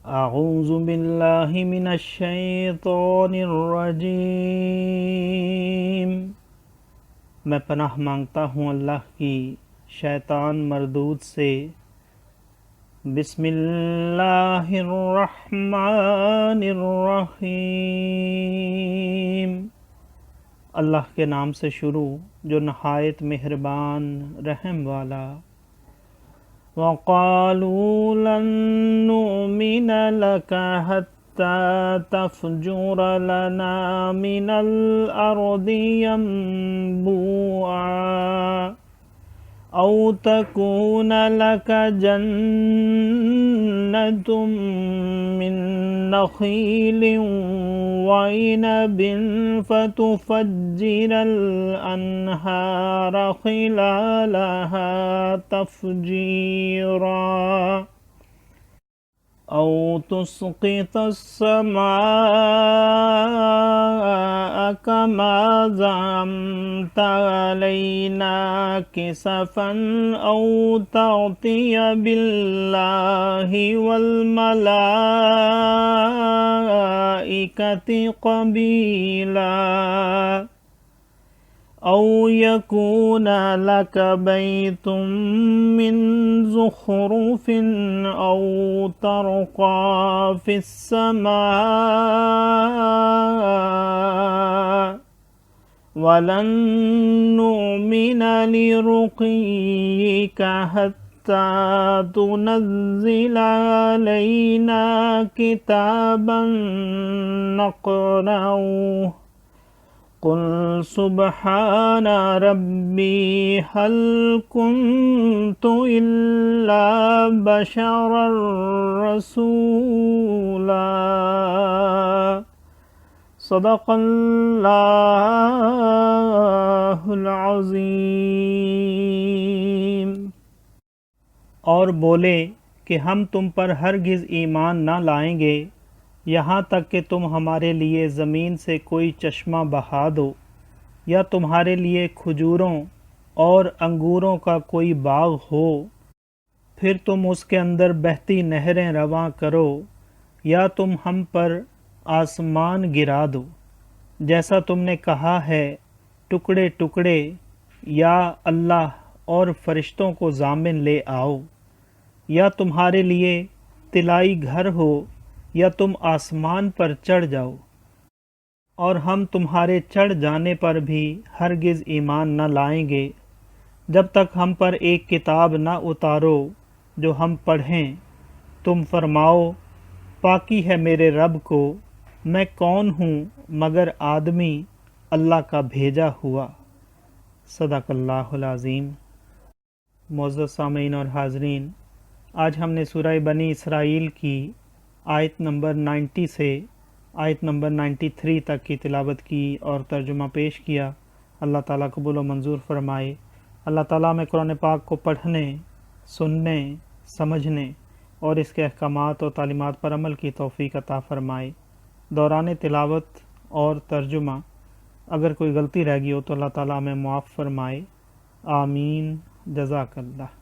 اعوذ باللہ من الشیطان الرجیم، میں پناہ مانگتا ہوں اللہ کی شیطان مردود سے۔ بسم اللہ الرحمن الرحیم، اللہ کے نام سے شروع جو نہایت مہربان رحم والا۔ وَقَالُوا لَن نُّؤْمِنَ لَكَ حَتَّىٰ تَفْجُرَ لَنَا مِنَ الْأَرْضِ يَنبُوعًا أَوْ تَكُونَ لَكَ جَنَّةٌ مِّن نَّخِيلٍ وَعِنَبٍ فَتُفَجِّرَ الْأَنْهَارَ خِلَالَهَا تَفْجِيرًا أَوْ تُسْقِطَ السَّمَاءَ كَمَا زَعَمْتَ عَلَيْنَا كِسَفًا أَوْ تَأْتِيَ بِاللَّهِ وَالْمَلَائِكَةِ قَبِيلًا أَوْ يَكُونَ لَكَ بَيْتٌ مِّن زُخْرُفٍ أَوْ تَرْقَىٰ فِي السَّمَاءِ وَلَن نُّؤْمِنَ لِرُقِيِّكَ حَتَّىٰ تُنَزِّلَ عَلَيْنَا كِتَابًا نَّقْرَؤُهُ قُلْ سُبْحَانَ رَبِّي هَلْ كُنتُ إِلَّا بَشَرًا رَّسُولًا۔ صدق اللہ العظیم۔ اور بولے کہ ہم تم پر ہرگز ایمان نہ لائیں گے یہاں تک کہ تم ہمارے لیے زمین سے کوئی چشمہ بہا دو، یا تمہارے لیے کھجوروں اور انگوروں کا کوئی باغ ہو، پھر تم اس کے اندر بہتی نہریں رواں کرو، یا تم ہم پر آسمان گرا دو جیسا تم نے کہا ہے، ٹکڑے ٹکڑے، یا اللہ اور فرشتوں کو ضامن لے آؤ، یا تمہارے لیے طلائی گھر ہو، یا تم آسمان پر چڑھ جاؤ، اور ہم تمہارے چڑھ جانے پر بھی ہرگز ایمان نہ لائیں گے جب تک ہم پر ایک کتاب نہ اتارو جو ہم پڑھیں۔ تم فرماؤ، پاکی ہے میرے رب کو، میں کون ہوں مگر آدمی اللہ کا بھیجا ہوا۔ صدق اللہ العظیم۔ معزز سامعین اور حاضرین، آج ہم نے سورہ بنی اسرائیل کی آیت نمبر 90 سے آیت نمبر 93 تک کی تلاوت کی اور ترجمہ پیش کیا۔ اللہ تعالیٰ قبول و منظور فرمائے۔ اللہ تعالیٰ میں قرآن پاک کو پڑھنے، سننے، سمجھنے اور اس کے احکامات اور تعلیمات پر عمل کی توفیق عطا فرمائے۔ دوران تلاوت اور ترجمہ اگر کوئی غلطی رہ گئی ہو تو اللہ تعالیٰ ہمیں معاف فرمائے۔ آمین۔ جزاک اللہ۔